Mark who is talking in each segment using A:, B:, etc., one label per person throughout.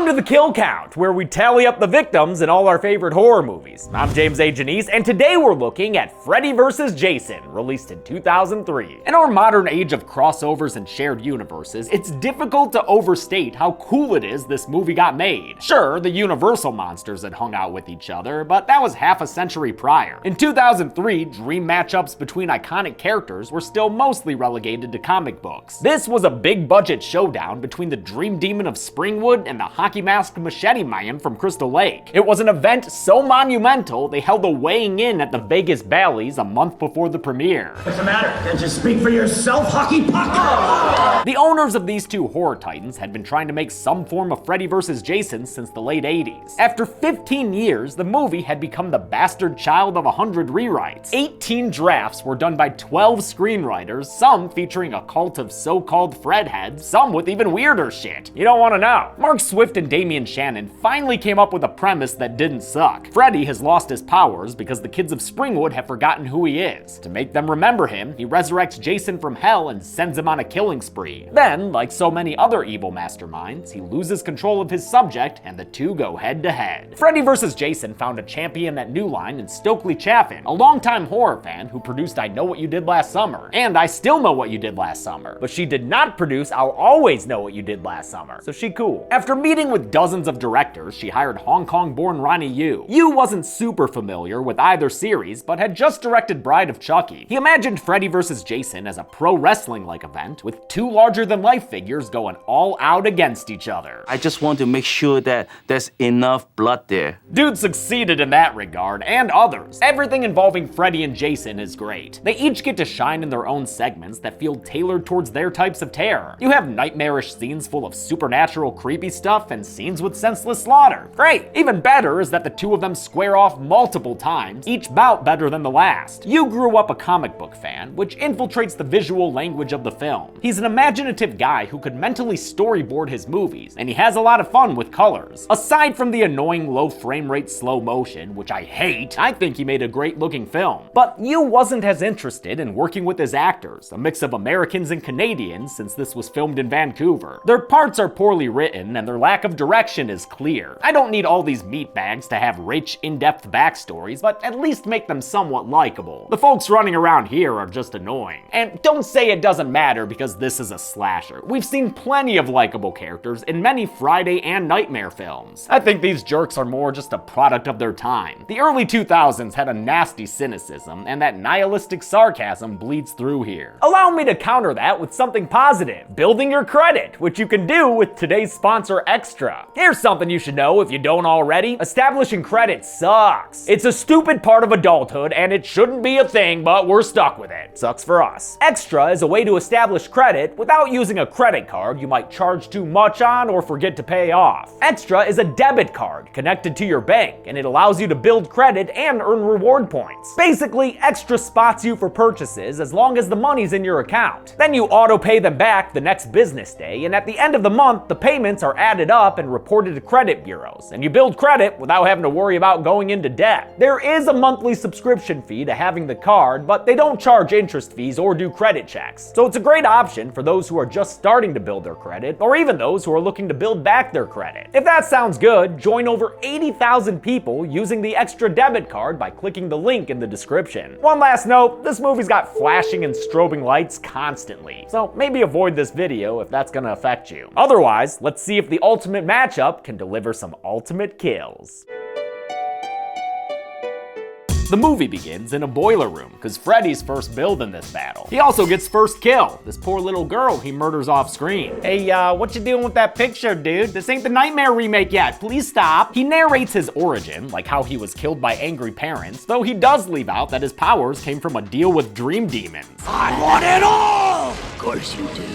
A: Welcome to the Kill Count, where we tally up the victims in all our favorite horror movies. I'm James A. Janice, and today we're looking at Freddy vs. Jason, released in 2003. In our modern age of crossovers and shared universes, it's difficult to overstate how cool it is this movie got made. Sure, the Universal monsters had hung out with each other, but that was half a century prior. In 2003, dream matchups between iconic characters were still mostly relegated to comic books. This was a big-budget showdown between the Dream Demon of Springwood and the hockey-masked machete man from Crystal Lake. It was an event so monumental, they held a weighing-in at the Vegas Bally's a month before the premiere.
B: What's the matter? Can't you speak for yourself, hockey puck?
A: The owners of these two horror titans had been trying to make some form of Freddy vs. Jason since the late 80s. After 15 years, the movie had become the bastard child of 100 rewrites. 18 drafts were done by 12 screenwriters, some featuring a cult of so-called Fred heads, some with even weirder shit. You don't want to know. Mark Swift and Damian Shannon finally came up with a premise that didn't suck. Freddy has lost his powers because the kids of Springwood have forgotten who he is. To make them remember him, he resurrects Jason from hell and sends him on a killing spree. Then, like so many other evil masterminds, he loses control of his subject and the two go head to head. Freddy vs. Jason found a champion at New Line in Stokely Chaffin, a longtime horror fan who produced I Know What You Did Last Summer, and I Still Know What You Did Last Summer, but she did not produce I'll Always Know What You Did Last Summer, so she cool. After meeting with dozens of directors, she hired Hong Kong-born Ronnie Yu. Yu wasn't super familiar with either series, but had just directed Bride of Chucky. He imagined Freddy vs. Jason as a pro wrestling-like event with two larger-than-life figures going all out against each other.
C: I just want to make sure that there's enough blood there.
A: Dude succeeded in that regard, and others. Everything involving Freddy and Jason is great. They each get to shine in their own segments that feel tailored towards their types of terror. You have nightmarish scenes full of supernatural creepy stuff and scenes with senseless slaughter. Great! Even better is that the two of them square off multiple times, each bout better than the last. You grew up a comic book fan, which infiltrates the visual language of the film. He's an imaginative guy who could mentally storyboard his movies, and he has a lot of fun with colors. Aside from the annoying low frame rate slow motion, which I hate, I think he made a great looking film. But Yu wasn't as interested in working with his actors, a mix of Americans and Canadians since this was filmed in Vancouver. Their parts are poorly written and their lack of direction is clear. I don't need all these meatbags to have rich, in-depth backstories, but at least make them somewhat likable. The folks running around here are just annoying. And don't say it doesn't matter because this is a slasher. We've seen plenty of likable characters in many Friday and Nightmare films. I think these jerks are more just a product of their time. The early 2000s had a nasty cynicism, and that nihilistic sarcasm bleeds through here. Allow me to counter that with something positive, building your credit, which you can do with today's sponsor Extra. Here's something you should know if you don't already. Establishing credit sucks. It's a stupid part of adulthood and it shouldn't be a thing, but we're stuck with it. Sucks for us. Extra is a way to establish credit without using a credit card you might charge too much on or forget to pay off. Extra is a debit card connected to your bank, and it allows you to build credit and earn reward points. Basically, Extra spots you for purchases as long as the money's in your account. Then you auto pay them back the next business day, and at the end of the month, the payments are added up and reported to credit bureaus, and you build credit without having to worry about going into debt. There is a monthly subscription fee to having the card, but they don't charge interest fees or do credit checks. So it's a great option for those who are just starting to build their credit, or even those who are looking to build back their credit. If that sounds good, join over 80,000 people using the Extra debit card by clicking the link in the description. One last note, this movie's got flashing and strobing lights constantly, so maybe avoid this video if that's gonna affect you. Otherwise, let's see if the ultimate matchup can deliver some ultimate kills. The movie begins in a boiler room, because Freddy's first build in this battle. He also gets first kill, this poor little girl he murders off screen. Hey, what you doing with that picture, dude? This ain't the Nightmare remake yet, please stop. He narrates his origin, like how he was killed by angry parents, though he does leave out that his powers came from a deal with dream demons.
B: I want it all!
D: Of course you do.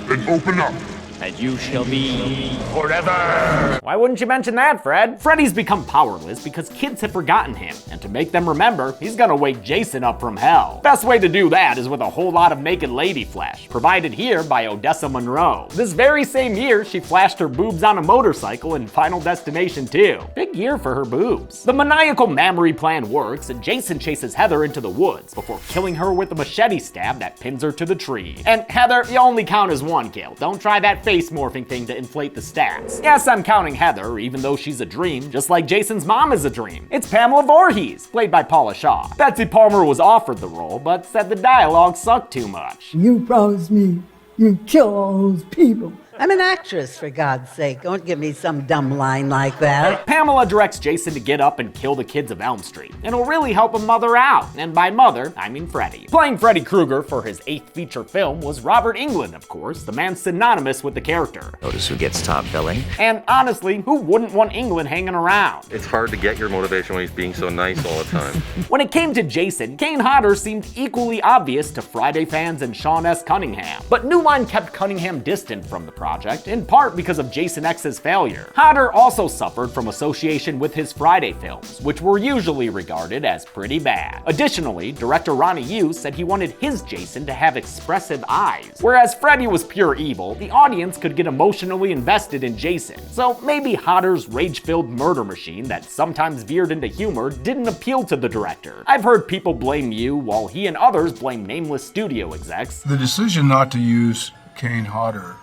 E: Then open up.
D: And you shall be
E: Forever!
A: Why wouldn't you mention that, Fred? Freddy's become powerless because kids have forgotten him, and to make them remember, he's gonna wake Jason up from hell. Best way to do that is with a whole lot of naked lady flesh, provided here by Odessa Monroe. This very same year, she flashed her boobs on a motorcycle in Final Destination 2. Big year for her boobs. The maniacal mammary plan works, and Jason chases Heather into the woods before killing her with a machete stab that pins her to the tree. And Heather, you only count as one kill. Don't try that face morphing thing to inflate the stats. Yes, I'm counting Heather, even though she's a dream, just like Jason's mom is a dream. It's Pamela Voorhees, played by Paula Shaw. Betsy Palmer was offered the role, but said the dialogue sucked too much.
F: You promised me you'd kill all those people.
G: I'm an actress, for God's sake. Don't give me some dumb line like that.
A: Pamela directs Jason to get up and kill the kids of Elm Street. It'll really help him mother out, and by mother, I mean Freddy. Playing Freddy Krueger for his 8th feature film was Robert Englund, of course, the man synonymous with the character.
H: Notice who gets top billing?
A: And honestly, who wouldn't want Englund hanging around?
I: It's hard to get your motivation when he's being so nice all the time.
A: When it came to Jason, Kane Hodder seemed equally obvious to Friday fans and Sean S. Cunningham. But New Line kept Cunningham distant from the project, in part because of Jason X's failure. Hodder also suffered from association with his Friday films, which were usually regarded as pretty bad. Additionally, director Ronnie Yu said he wanted his Jason to have expressive eyes. Whereas Freddy was pure evil, the audience could get emotionally invested in Jason. So maybe Hodder's rage-filled murder machine that sometimes veered into humor didn't appeal to the director. I've heard people blame Yu, while he and others blame nameless studio execs.
J: The decision not to use Kane Hodder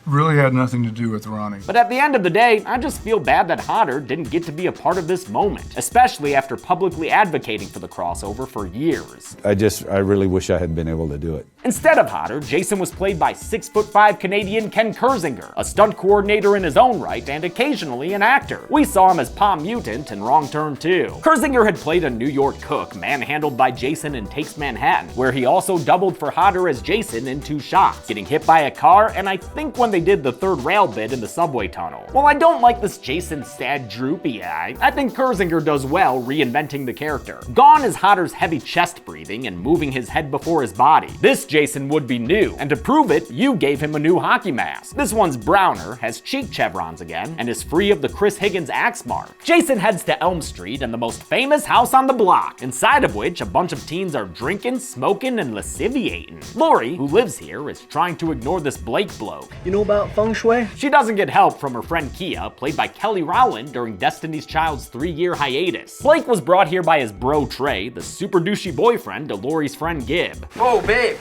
J: really had nothing to do with Ronnie.
A: But at the end of the day, I just feel bad that Hodder didn't get to be a part of this moment, especially after publicly advocating for the crossover for years.
K: I really wish I had been able to do it.
A: Instead of Hodder, Jason was played by 6'5" Canadian Ken Kersinger, a stunt coordinator in his own right and occasionally an actor. We saw him as Palm Mutant in Wrong Turn 2. Kersinger had played a New York cook manhandled by Jason in Takes Manhattan, where he also doubled for Hodder as Jason in 2 Shots, getting hit by a car, and I think when they did the third rail bit in the subway tunnel. While I don't like this Jason sad droopy eye, I think Kersinger does well reinventing the character. Gone is Hodder's heavy chest breathing and moving his head before his body. This Jason would be new, and to prove it, you gave him a new hockey mask. This one's browner, has cheek chevrons again, and is free of the Chris Higgins axe mark. Jason heads to Elm Street and the most famous house on the block, inside of which a bunch of teens are drinking, smoking, and lasciviating. Lori, who lives here, is trying to ignore this Blake bloke.
L: You know about feng shui?
A: She doesn't get help from her friend Kia, played by Kelly Rowland during Destiny's Child's 3-year hiatus. Blake was brought here by his bro Trey, the super douchey boyfriend to Lori's friend Gib.
M: Oh, babe.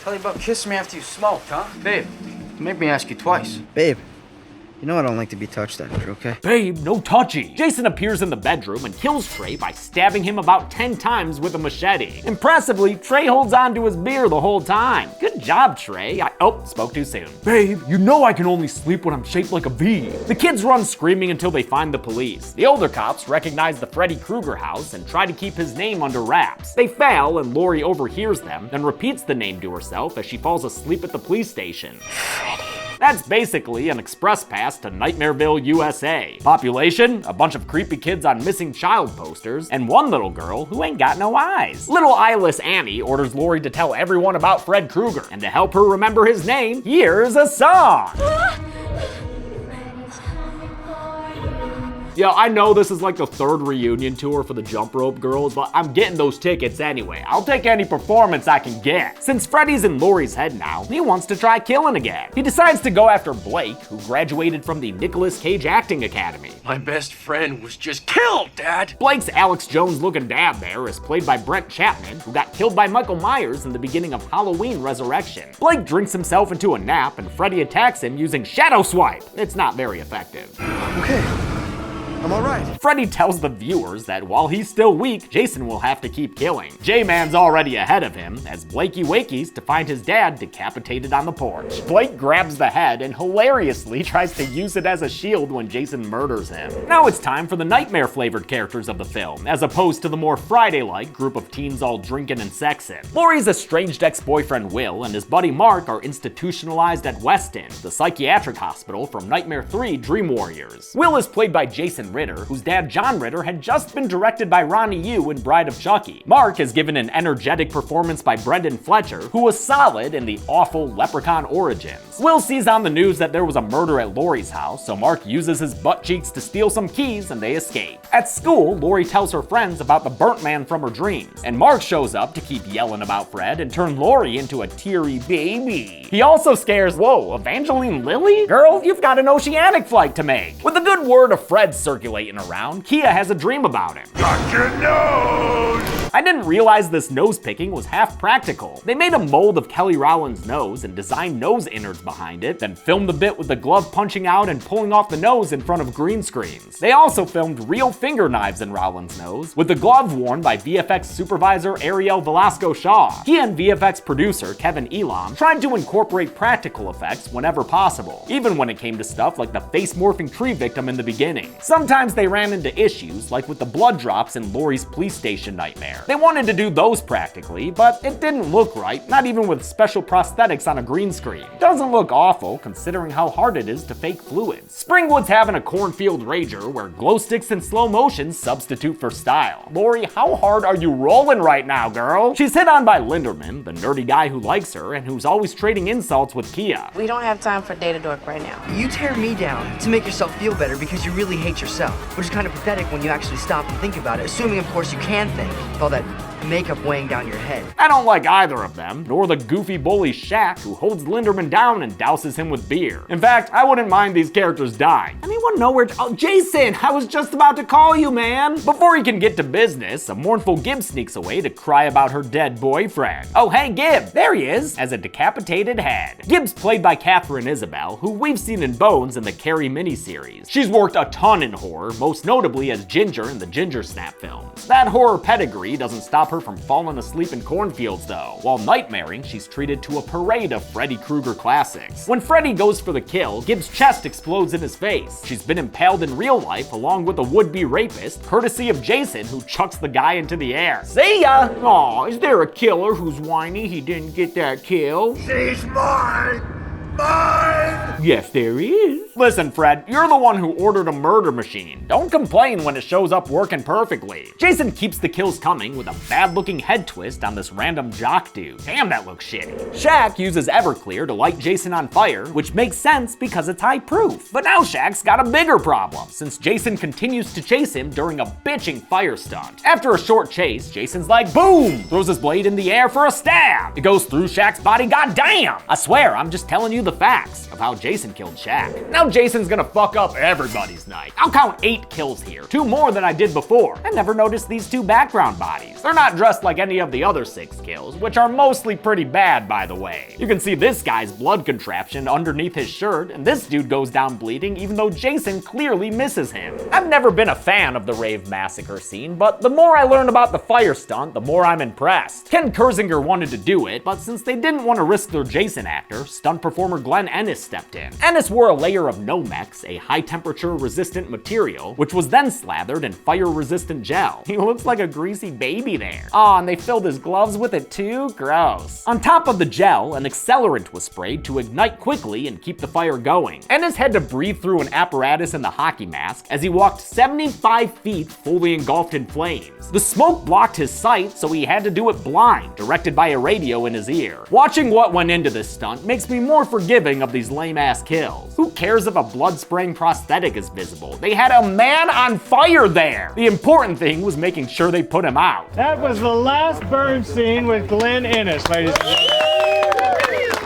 M: Tell you about kissing me after you smoked, huh? Babe, make me ask you twice.
L: Babe, you know I don't like to be touched after, okay?
A: Babe, no touchy. Jason appears in the bedroom and kills Trey by stabbing him about 10 times with a machete. Impressively, Trey holds on to his beer the whole time. Good job, Trey. Spoke too soon. Babe, you know I can only sleep when I'm shaped like a V. The kids run screaming until they find the police. The older cops recognize the Freddy Krueger house and try to keep his name under wraps. They fail and Lori overhears them, then repeats the name to herself as she falls asleep at the police station. Freddy. That's basically an express pass to Nightmareville, USA. Population, a bunch of creepy kids on missing child posters, and one little girl who ain't got no eyes. Little eyeless Annie orders Lori to tell everyone about Fred Krueger, and to help her remember his name, here's a song. Yeah, I know this is like the 3rd reunion tour for the Jump Rope Girls, but I'm getting those tickets anyway. I'll take any performance I can get. Since Freddy's in Lori's head now, he wants to try killing again. He decides to go after Blake, who graduated from the Nicolas Cage Acting Academy.
M: My best friend was just killed, Dad!
A: Blake's Alex Jones-looking dad there is played by Brent Chapman, who got killed by Michael Myers in the beginning of Halloween Resurrection. Blake drinks himself into a nap, and Freddy attacks him using Shadow Swipe. It's not very effective.
M: Okay. I'm alright.
A: Freddy tells the viewers that while he's still weak, Jason will have to keep killing. J-Man's already ahead of him, as Blakey wakies to find his dad decapitated on the porch. Blake grabs the head and hilariously tries to use it as a shield when Jason murders him. Now it's time for the nightmare-flavored characters of the film, as opposed to the more Friday-like group of teens all drinking and sexing. Lori's estranged ex-boyfriend Will and his buddy Mark are institutionalized at Weston, the psychiatric hospital from Nightmare 3 Dream Warriors. Will is played by Jason Ritter, whose dad John Ritter had just been directed by Ronnie Yu in Bride of Chucky. Mark is given an energetic performance by Brendan Fletcher, who was solid in the awful Leprechaun Origins. Will sees on the news that there was a murder at Lori's house, so Mark uses his butt cheeks to steal some keys and they escape. At school, Lori tells her friends about the burnt man from her dreams, and Mark shows up to keep yelling about Fred and turn Lori into a teary baby. He also scares, whoa, Evangeline Lilly? Girl, you've got an oceanic flight to make. With the good word of Fred circulating around, Kia has a dream about him.
E: Got your nose!
A: I didn't realize this nose picking was half practical. They made a mold of Kelly Rowland's nose and designed nose innards behind it, then filmed the bit with the glove punching out and pulling off the nose in front of green screens. They also filmed real finger knives in Rowland's nose, with the glove worn by VFX supervisor Ariel Velasco Shaw. He and VFX producer Kevin Elam tried to incorporate practical effects whenever possible, even when it came to stuff like the face-morphing tree victim in the beginning. Sometimes they ran into issues, like with the blood drops in Laurie's police station nightmare. They wanted to do those practically, but it didn't look right, not even with special prosthetics on a green screen. Doesn't look awful, considering how hard it is to fake fluids. Springwood's having a cornfield rager where glow sticks and slow motion substitute for style. Laurie, how hard are you rolling right now, girl? She's hit on by Linderman, the nerdy guy who likes her and who's always trading insults with Kia.
H: We don't have time for data dork right now.
L: You tear me down to make yourself feel better because you really hate yourself, which is kind of pathetic when you actually stop and think about it, assuming of course you can think, with all that makeup weighing down your head.
A: I don't like either of them, nor the goofy bully Shaq who holds Linderman down and douses him with beer. In fact, I wouldn't mind these characters dying. Anyone know where oh, Jason, I was just about to call you, man. Before he can get to business, a mournful Gib sneaks away to cry about her dead boyfriend. Oh, hey, Gib, there he is, as a decapitated head. Gib's played by Catherine Isabel, who we've seen in Bones in the Carrie miniseries. She's worked a ton in horror, most notably as Ginger in the Ginger Snap films. That horror pedigree doesn't stop her from falling asleep in cornfields though. While nightmaring, she's treated to a parade of Freddy Krueger classics. When Freddy goes for the kill, Gib's chest explodes in his face. She's been impaled in real life along with a would-be rapist, courtesy of Jason, who chucks the guy into the air. See ya! Aw, is there a killer who's whiny he didn't get that kill?
B: She's mine! Mine!
A: Yes, there is. Listen, Fred, you're the one who ordered a murder machine. Don't complain when it shows up working perfectly. Jason keeps the kills coming with a bad-looking head twist on this random jock dude. Damn, that looks shitty. Shaq uses Everclear to light Jason on fire, which makes sense because it's high proof. But now Shaq's got a bigger problem, since Jason continues to chase him during a bitching fire stunt. After a short chase, Jason's like, boom! Throws his blade in the air for a stab. It goes through Shaq's body, goddamn! I swear, I'm just telling you the facts of how Jason killed Shaq. Now Jason's gonna fuck up everybody's night. I'll count 8 kills here, 2 more than I did before. I never noticed these 2 background bodies. They're not dressed like any of the other 6 kills, which are mostly pretty bad, by the way. You can see this guy's blood contraption underneath his shirt, and this dude goes down bleeding even though Jason clearly misses him. I've never been a fan of the rave massacre scene, but the more I learn about the fire stunt, the more I'm impressed. Ken Kersinger wanted to do it, but since they didn't want to risk their Jason actor, stunt performer Glenn Ennis stepped in. Ennis wore a layer of Nomex, a high-temperature resistant material, which was then slathered in fire-resistant gel. He looks like a greasy baby there. Aw, and they filled his gloves with it too? Gross. On top of the gel, an accelerant was sprayed to ignite quickly and keep the fire going. Ennis had to breathe through an apparatus in the hockey mask as he walked 75 feet fully engulfed in flames. The smoke blocked his sight, so he had to do it blind, directed by a radio in his ear. Watching what went into this stunt makes me more forgiving of these lame-ass kills. Who cares if a blood-spraying prosthetic is visible? They had a man on fire there! The important thing was making sure they put him out.
N: That was the last burn scene with Glenn Ennis, ladies and gentlemen.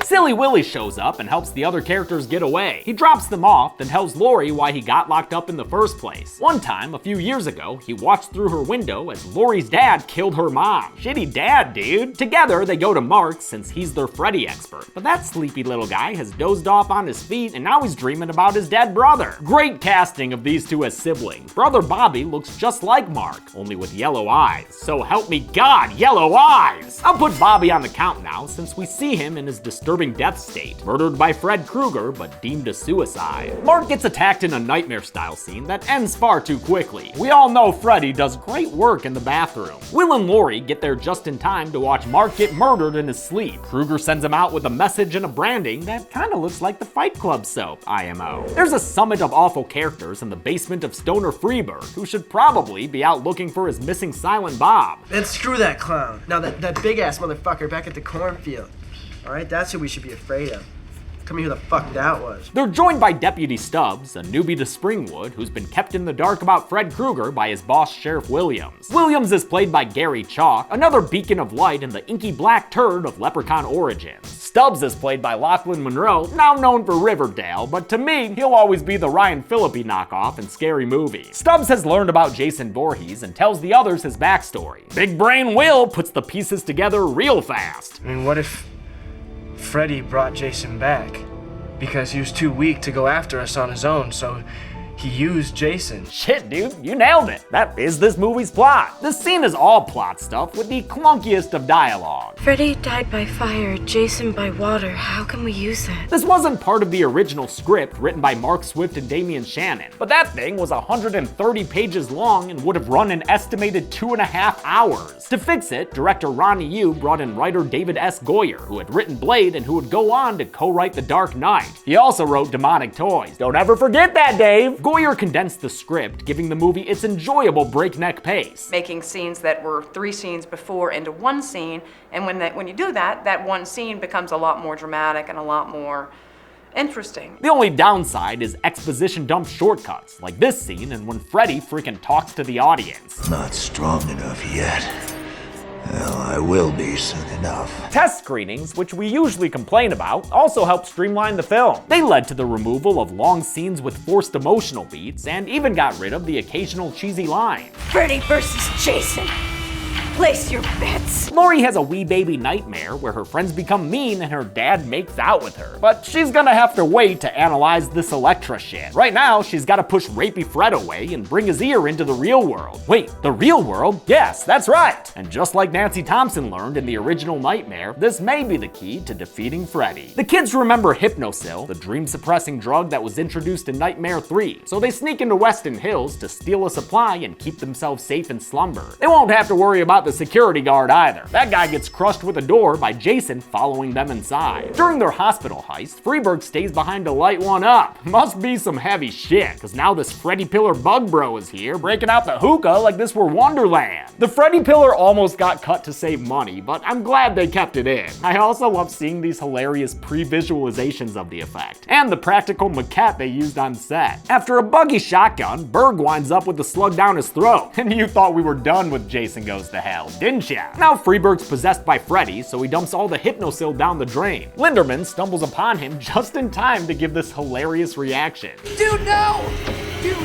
A: Silly Willy shows up and helps the other characters get away. He drops them off, then tells Laurie why he got locked up in the first place. One time, a few years ago, he watched through her window as Laurie's dad killed her mom. Shitty dad, dude. Together, they go to Mark's since he's their Freddy expert. But that sleepy little guy has dozed off on his feet and now he's dreaming about his dead brother. Great casting of these two as siblings. Brother Bobby looks just like Mark, only with yellow eyes. So help me God, yellow eyes! I'll put Bobby on the count now since we see him in his disturbing death state, murdered by Fred Krueger but deemed a suicide. Mark gets attacked in a nightmare-style scene that ends far too quickly. We all know Freddy does great work in the bathroom. Will and Laurie get there just in time to watch Mark get murdered in his sleep. Krueger sends him out with a message and a branding that kinda looks like the Fight Club soap, IMO. There's a summit of awful characters in the basement of Stoner Freeburg, who should probably be out looking for his missing Silent Bob.
L: And screw that clown. Now that big-ass motherfucker back at the cornfield. All right, that's who we should be afraid of.
M: Tell me who the fuck that was.
A: They're joined by Deputy Stubbs, a newbie to Springwood, who's been kept in the dark about Fred Krueger by his boss, Sheriff Williams. Williams is played by Gary Chalk, another beacon of light in the inky black turd of Leprechaun origins. Stubbs is played by Lachlan Monroe, now known for Riverdale, but to me, he'll always be the Ryan Phillippe knockoff in Scary Movie. Stubbs has learned about Jason Voorhees and tells the others his backstory. Big Brain Will puts the pieces together real fast.
M: I mean, what if Freddy brought Jason back? Because he was too weak to go after us on his own, so he used Jason.
A: Shit, dude, you nailed it. That is this movie's plot. This scene is all plot stuff with the clunkiest of dialogue.
H: Freddy died by fire, Jason by water. How can we use that?
A: This wasn't part of the original script written by Mark Swift and Damian Shannon, but that thing was 130 pages long and would have run an estimated 2.5 hours. To fix it, director Ronnie Yu brought in writer David S. Goyer, who had written Blade and who would go on to co-write The Dark Knight. He also wrote Demonic Toys. Don't ever forget that, Dave! Goyer condensed the script, giving the movie its enjoyable breakneck pace.
O: Making scenes that were 3 scenes before into one scene, and when you do that, that one scene becomes a lot more dramatic and a lot more interesting.
A: The only downside is exposition dump shortcuts, like this scene and when Freddy freaking talks to the audience.
B: Not strong enough yet. Well, I will be soon enough.
A: Test screenings, which we usually complain about, also help streamline the film. They led to the removal of long scenes with forced emotional beats and even got rid of the occasional cheesy line.
H: Freddy versus Jason. Place your bets.
A: Laurie has a wee baby nightmare where her friends become mean and her dad makes out with her. But she's gonna have to wait to analyze this Elektra shit. Right now, she's gotta push rapey Fred away and bring his ear into the real world. Wait, the real world? Yes, that's right! And just like Nancy Thompson learned in the original Nightmare, this may be the key to defeating Freddy. The kids remember Hypnosil, the dream-suppressing drug that was introduced in Nightmare 3, so they sneak into Weston Hills to steal a supply and keep themselves safe in slumber. They won't have to worry about the security guard either. That guy gets crushed with a door by Jason following them inside. During their hospital heist, Freeburg stays behind to light one up. Must be some heavy shit, cause now this Freddy Pillar bug bro is here, breaking out the hookah like this were Wonderland. The Freddy Pillar almost got cut to save money, but I'm glad they kept it in. I also love seeing these hilarious pre-visualizations of the effect, and the practical maquette they used on set. After a buggy shotgun, Berg winds up with the slug down his throat, and you thought we were done with Jason Goes to Hell, didn't ya? Now Freeburg's possessed by Freddy, so he dumps all the Hypnosil down the drain. Linderman stumbles upon him just in time to give this hilarious reaction.
H: Dude, no! Dude!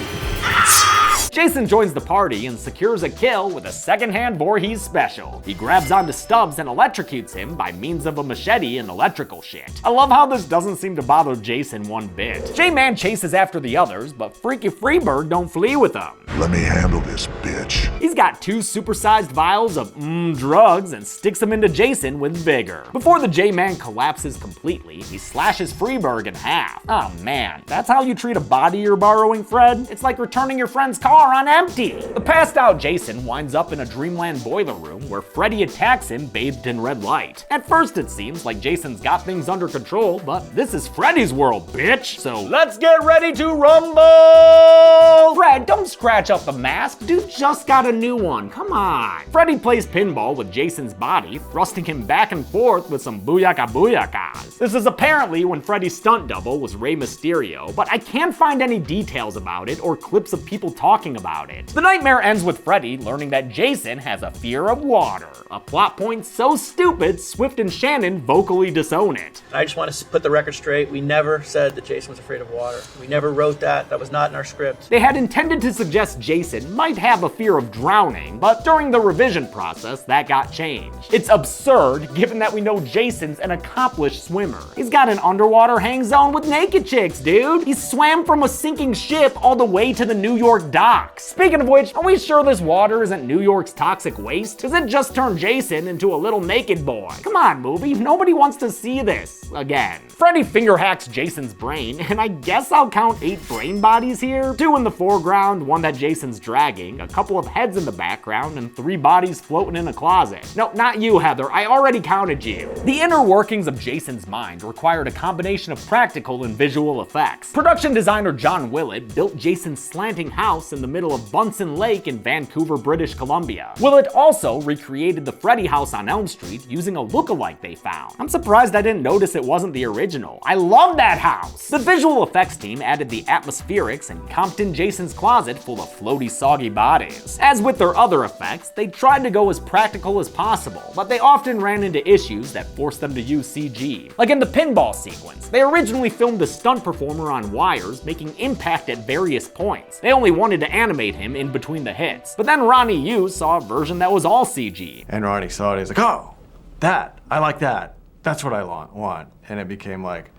A: Jason joins the party and secures a kill with a second-hand Voorhees special. He grabs onto Stubbs and electrocutes him by means of a machete and electrical shit. I love how this doesn't seem to bother Jason one bit. J-Man chases after the others, but Freaky Freeburg don't flee with him.
E: Let me handle this, bitch.
A: He's got 2 supersized vials of drugs and sticks them into Jason with vigor. Before the J-Man collapses completely, he slashes Freeburg in half. Oh man, that's how you treat a body you're borrowing, Fred? It's like returning your friend's car on empty. The passed out Jason winds up in a Dreamland boiler room where Freddy attacks him bathed in red light. At first it seems like Jason's got things under control, but this is Freddy's world, bitch. So let's get ready to rumble! Fred, don't scratch up the mask. Dude just got a new one, come on. Freddy plays pinball with Jason's body, thrusting him back and forth with some booyaka booyakas. This is apparently when Freddy's stunt double was Rey Mysterio, but I can't find any details about it or clips of people talking about it. The nightmare ends with Freddy learning that Jason has a fear of water, a plot point so stupid Swift and Shannon vocally disown it.
P: I just want to put the record straight. We never said that Jason was afraid of water. We never wrote that. That was not in our script.
A: They had intended to suggest Jason might have a fear of drowning, but during the revision process, that got changed. It's absurd given that we know Jason's an accomplished swimmer. He's got an underwater hang zone with naked chicks, dude. He swam from a sinking ship all the way to the New York docks. Speaking of which, are we sure this water isn't New York's toxic waste? Does it just turn Jason into a little naked boy? Come on, movie, nobody wants to see this again. Freddy finger hacks Jason's brain, and I guess I'll count 8 brain bodies here. 2 in the foreground, 1 that Jason's dragging, a couple of heads in the background, and 3 bodies floating in a closet. No, not you, Heather, I already counted you. The inner workings of Jason's mind required a combination of practical and visual effects. Production designer John Willett built Jason's slanting house in the middle of Bunsen Lake in Vancouver, British Columbia. Willett also recreated the Freddy house on Elm Street using a look-alike they found. I'm surprised I didn't notice it wasn't the original. I love that house! The visual effects team added the atmospherics and comped in Jason's closet full of floaty, soggy bodies. As with their other effects, they tried to go as practical as possible, but they often ran into issues that forced them to use CG. Like in the pinball sequence, they originally filmed a stunt performer on wires making impact at various points. They only wanted to animate him in between the hits. But then Ronnie Yu saw a version that was all CG.
Q: And Ronnie saw it, he's like, oh, I like that. That's what I want. And it became like,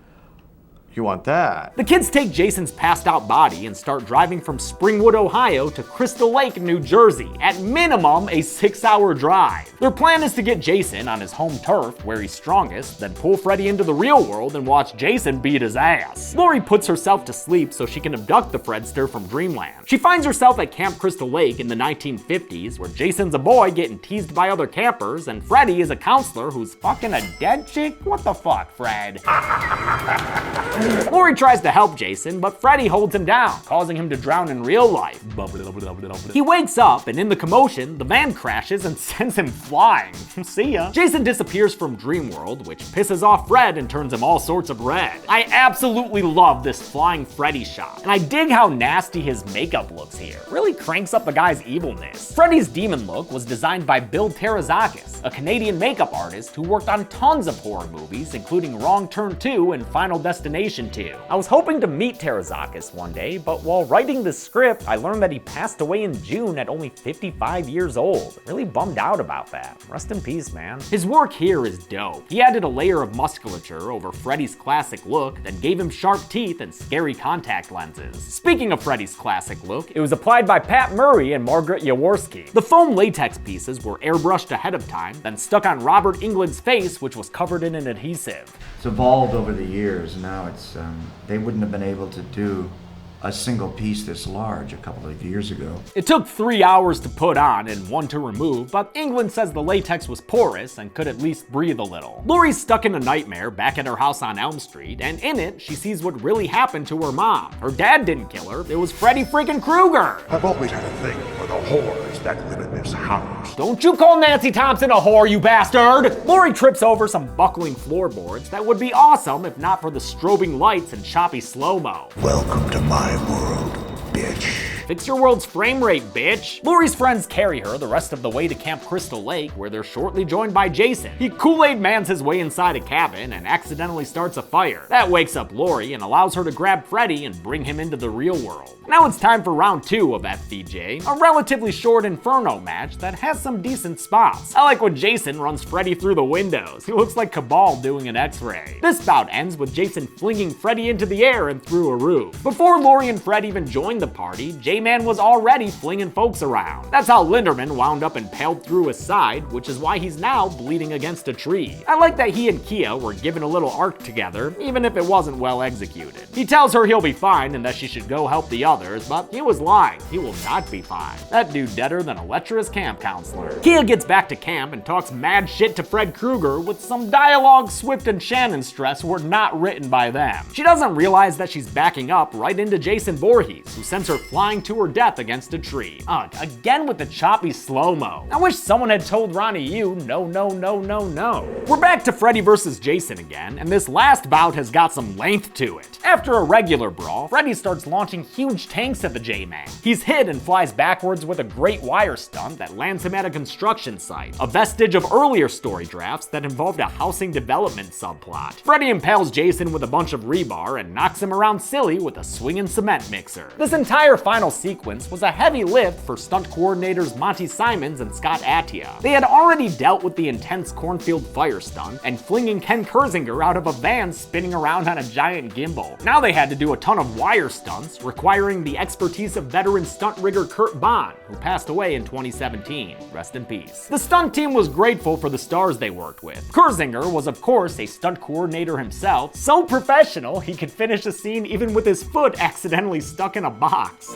Q: you want that?
A: The kids take Jason's passed out body and start driving from Springwood, Ohio to Crystal Lake, New Jersey, at minimum a 6-hour drive. Their plan is to get Jason on his home turf, where he's strongest, then pull Freddy into the real world and watch Jason beat his ass. Laurie puts herself to sleep so she can abduct the Fredster from Dreamland. She finds herself at Camp Crystal Lake in the 1950s, where Jason's a boy getting teased by other campers, and Freddy is a counselor who's fucking a dead chick? What the fuck, Fred? Laurie tries to help Jason, but Freddy holds him down, causing him to drown in real life. He wakes up, and in the commotion, the van crashes and sends him flying. See ya. Jason disappears from Dreamworld, which pisses off Fred and turns him all sorts of red. I absolutely love this flying Freddy shot, and I dig how nasty his makeup looks here. Really cranks up the guy's evilness. Freddy's demon look was designed by Bill Terazakis, a Canadian makeup artist who worked on tons of horror movies, including Wrong Turn 2 and Final Destination 2. I was hoping to meet Terazakis one day, but while writing this script, I learned that he passed away in June at only 55 years old. Really bummed out about that. Rest in peace, man. His work here is dope. He added a layer of musculature over Freddy's classic look, then gave him sharp teeth and scary contact lenses. Speaking of Freddy's classic look, it was applied by Pat Murray and Margaret Jaworski. The foam latex pieces were airbrushed ahead of time, then stuck on Robert Englund's face, which was covered in an adhesive.
R: It's evolved over the years. Now it's they wouldn't have been able to do a single piece this large a couple of years ago.
A: It took 3 hours to put on and 1 to remove, but Englund says the latex was porous and could at least breathe a little. Laurie's stuck in a nightmare back at her house on Elm Street, and in it, she sees what really happened to her mom. Her dad didn't kill her, it was Freddy freaking Krueger.
E: I've always had a thing for the whores that live in this house.
A: Don't you call Nancy Thompson a whore, you bastard! Laurie trips over some buckling floorboards that would be awesome if not for the strobing lights and choppy slow-mo.
B: Welcome to my world, bitch.
A: Fix your world's frame rate, bitch. Laurie's friends carry her the rest of the way to Camp Crystal Lake, where they're shortly joined by Jason. He Kool-Aid mans his way inside a cabin and accidentally starts a fire. That wakes up Laurie and allows her to grab Freddy and bring him into the real world. Now it's time for round 2 of FVJ, a relatively short Inferno match that has some decent spots. I like when Jason runs Freddy through the windows. He looks like Cabal doing an X-ray. This bout ends with Jason flinging Freddy into the air and through a roof. Before Laurie and Fred even joined the party, J-Man was already flinging folks around. That's how Linderman wound up impaled through his side, which is why he's now bleeding against a tree. I like that he and Kia were given a little arc together, even if it wasn't well executed. He tells her he'll be fine and that she should go help the others, but he was lying. He will not be fine. That dude deader than a lecherous camp counselor. Kia gets back to camp and talks mad shit to Fred Krueger with some dialogue Swift and Shannon stress were not written by them. She doesn't realize that she's backing up right into Jason Voorhees, who sends her flying to her death against a tree. Ugh, again with the choppy slow-mo. I wish someone had told Ronnie Yu, no, no, no, no, no. We're back to Freddy versus Jason again, and this last bout has got some length to it. After a regular brawl, Freddy starts launching huge tanks at the J-Man. He's hit and flies backwards with a great wire stunt that lands him at a construction site, a vestige of earlier story drafts that involved a housing development subplot. Freddy impales Jason with a bunch of rebar and knocks him around silly with a swinging cement mixer. This entire final sequence was a heavy lift for stunt coordinators Monty Simons and Scott Attia. They had already dealt with the intense cornfield fire stunt and flinging Ken Kersinger out of a van spinning around on a giant gimbal. Now they had to do a ton of wire stunts, requiring the expertise of veteran stunt rigger Kurt Bond, who passed away in 2017. Rest in peace. The stunt team was grateful for the stars they worked with. Kersinger was of course a stunt coordinator himself, so professional he could finish a scene even with his foot accidentally stuck in a box.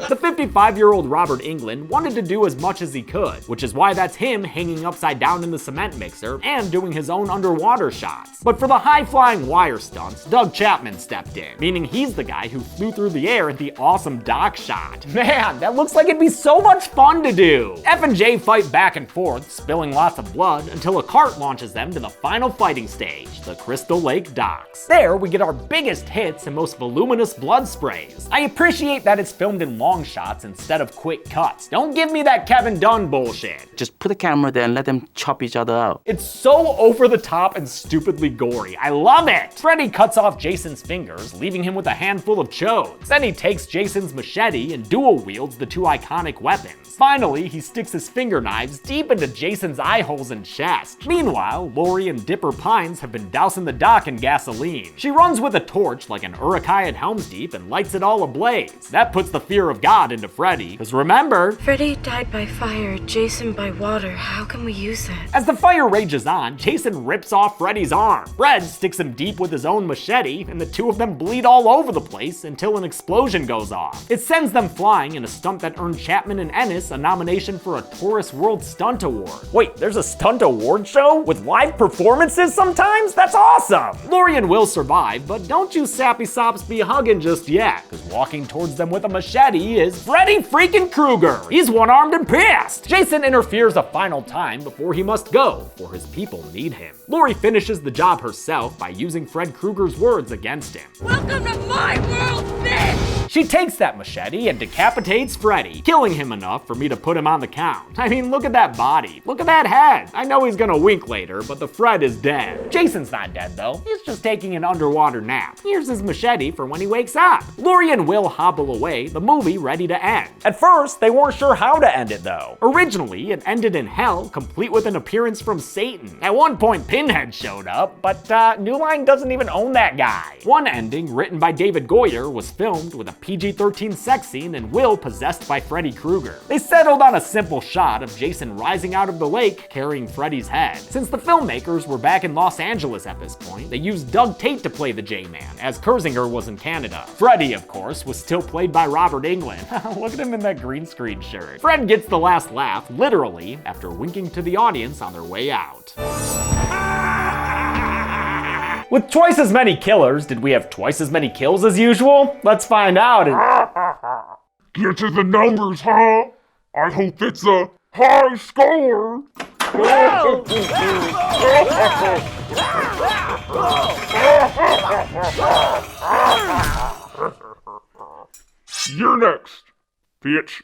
A: The 55-year-old Robert Englund wanted to do as much as he could, which is why that's him hanging upside down in the cement mixer and doing his own underwater shots. But for the high-flying wire stunts, Doug Chapman stepped in, meaning he's the guy who flew through the air at the awesome dock shot. Man, that looks like it'd be so much fun to do. F and J fight back and forth, spilling lots of blood, until a cart launches them to the final fighting stage, the Crystal Lake docks. There, we get our biggest hits and most voluminous blood sprays. I appreciate that it's filmed in long shots instead of quick cuts. Don't give me that Kevin Dunn bullshit.
C: Just put a camera there and let them chop each other out.
A: It's so over the top and stupidly gory. I love it! Freddy cuts off Jason's fingers, leaving him with a handful of chodes. Then he takes Jason's machete and dual wields the two iconic weapons. Finally, he sticks his finger knives deep into Jason's eye holes and chest. Meanwhile, Lori and Dipper Pines have been dousing the dock in gasoline. She runs with a torch like an Urukai at Helm's Deep and lights it all ablaze. That puts the fear of God into Freddy, because remember,
H: Freddy died by fire, Jason by water. How can we use it?
A: As the fire rages on, Jason rips off Freddy's arm. Fred sticks him deep with his own machete, and the two of them bleed all over the place until an explosion goes off. It sends them flying in a stunt that earned Chapman and Ennis a nomination for a Taurus World Stunt Award. Wait, there's a stunt award show? With live performances sometimes? That's awesome! Lori and Will survive, but don't you sappy sops be hugging just yet, because walking towards them with a machete is Freddy freaking Krueger. He's one-armed and pissed. Jason interferes a final time before he must go, for his people need him. Lori finishes the job herself by using Fred Krueger's words against him.
S: Welcome to my world, bitch!
A: She takes that machete and decapitates Freddy, killing him enough for me to put him on the count. I mean, look at that body. Look at that head. I know he's gonna wink later, but the Fred is dead. Jason's not dead though. He's just taking an underwater nap. Here's his machete for when he wakes up. Lori and Will hobble away, the movie ready to end. At first, they weren't sure how to end it though. Originally, it ended in hell, complete with an appearance from Satan. At one point, Pinhead showed up, but New Line doesn't even own that guy. One ending, written by David Goyer, was filmed with a PG-13 sex scene and Will possessed by Freddy Krueger. They settled on a simple shot of Jason rising out of the lake carrying Freddy's head. Since the filmmakers were back in Los Angeles at this point, they used Doug Tate to play the J-Man, as Kurzinger was in Canada. Freddy, of course, was still played by Robert Englund. Look at him in that green screen shirt. Fred gets the last laugh, literally, after winking to the audience on their way out. With twice as many killers, did we have twice as many kills as usual? Let's find out.
E: Get to the numbers, huh? I hope it's a high score. You're next, bitch.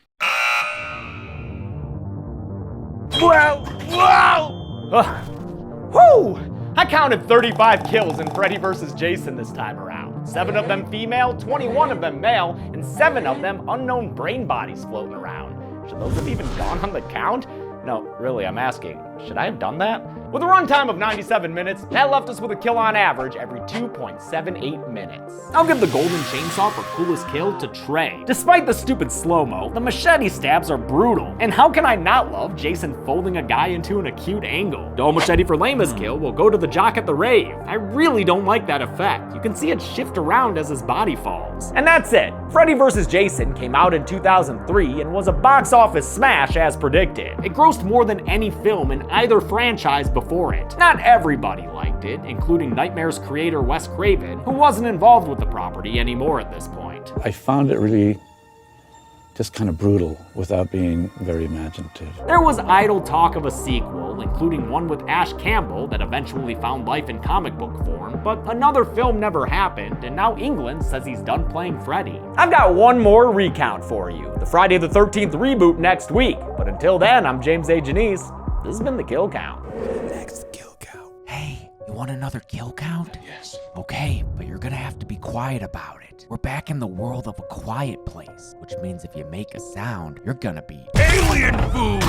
A: Whew! I counted 35 kills in Freddy vs. Jason this time around. 7 of them female, 21 of them male, and 7 of them unknown brain bodies floating around. Should those have even gone on the count? No, really, I'm asking, should I have done that? With a runtime of 97 minutes, that left us with a kill on average every 2.78 minutes. I'll give the golden chainsaw for coolest kill to Trey. Despite the stupid slow-mo, the machete stabs are brutal. And how can I not love Jason folding a guy into an acute angle? Dull machete for lamest kill will go to the jock at the rave. I really don't like that effect. You can see it shift around as his body falls. And that's it. Freddy vs. Jason came out in 2003 and was a box office smash as predicted. It grossed more than any film in either franchise before it. Not everybody liked it, including Nightmare's creator Wes Craven, who wasn't involved with the property anymore at this point.
K: I found it really just kind of brutal without being very imaginative.
A: There was idle talk of a sequel, including one with Ash Campbell that eventually found life in comic book form, but another film never happened, and now Englund says he's done playing Freddy. I've got one more recount for you, the Friday the 13th reboot next week, but until then, I'm James A. Janice. This has been the Kill Count.
T: Next kill count. Hey, you want another kill count? Yes. Okay, but you're gonna have to be quiet about it. We're back in the world of A Quiet Place, which means if you make a sound, you're gonna be alien food!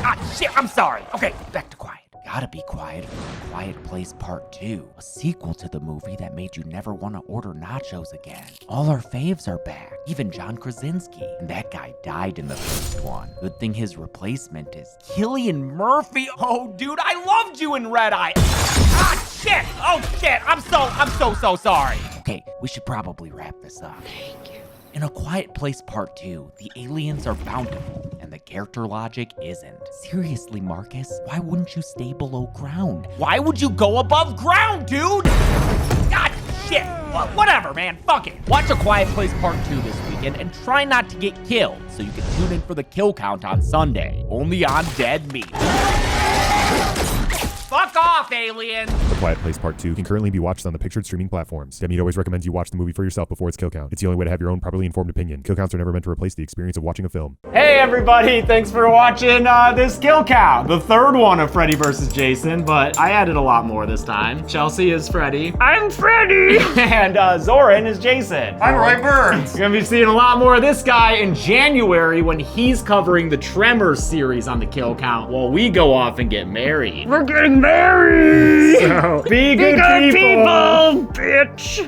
T: Ah, shit, I'm sorry. Okay, back to quiet. Gotta be quiet for A Quiet Place Part 2, a sequel to the movie that made you never want to order nachos again. All our faves are back, even John Krasinski, and that guy died in the first one. Good thing his replacement is Cillian Murphy. Oh, dude, I loved you in Red Eye. Ah, shit! Oh, shit! I'm so sorry. Okay, we should probably wrap this up.
H: Thank you.
T: In A Quiet Place Part 2, the aliens are bountiful, and the character logic isn't. Seriously, Marcus, why wouldn't you stay below ground? Why would you go above ground, dude? God, shit. Whatever, man, fuck it. Watch A Quiet Place Part 2 this weekend and try not to get killed, so you can tune in for the kill count on Sunday, only on Dead Meat. Fuck off, alien!
U: A Quiet Place Part 2 can currently be watched on the pictured streaming platforms. Dead Meat always recommends you watch the movie for yourself before its kill count. It's the only way to have your own properly informed opinion. Kill counts are never meant to replace the experience of watching a film.
A: Hey everybody, thanks for watching this kill count. The third one of Freddy vs. Jason, but I added a lot more this time. Chelsea is Freddy. I'm Freddy! And Zoran is Jason.
Q: I'm Roy Burns.
A: You're gonna be seeing a lot more of this guy in January when he's covering the Tremors series on the kill count while we go off and get married. We're getting married! So, be good people, bitch!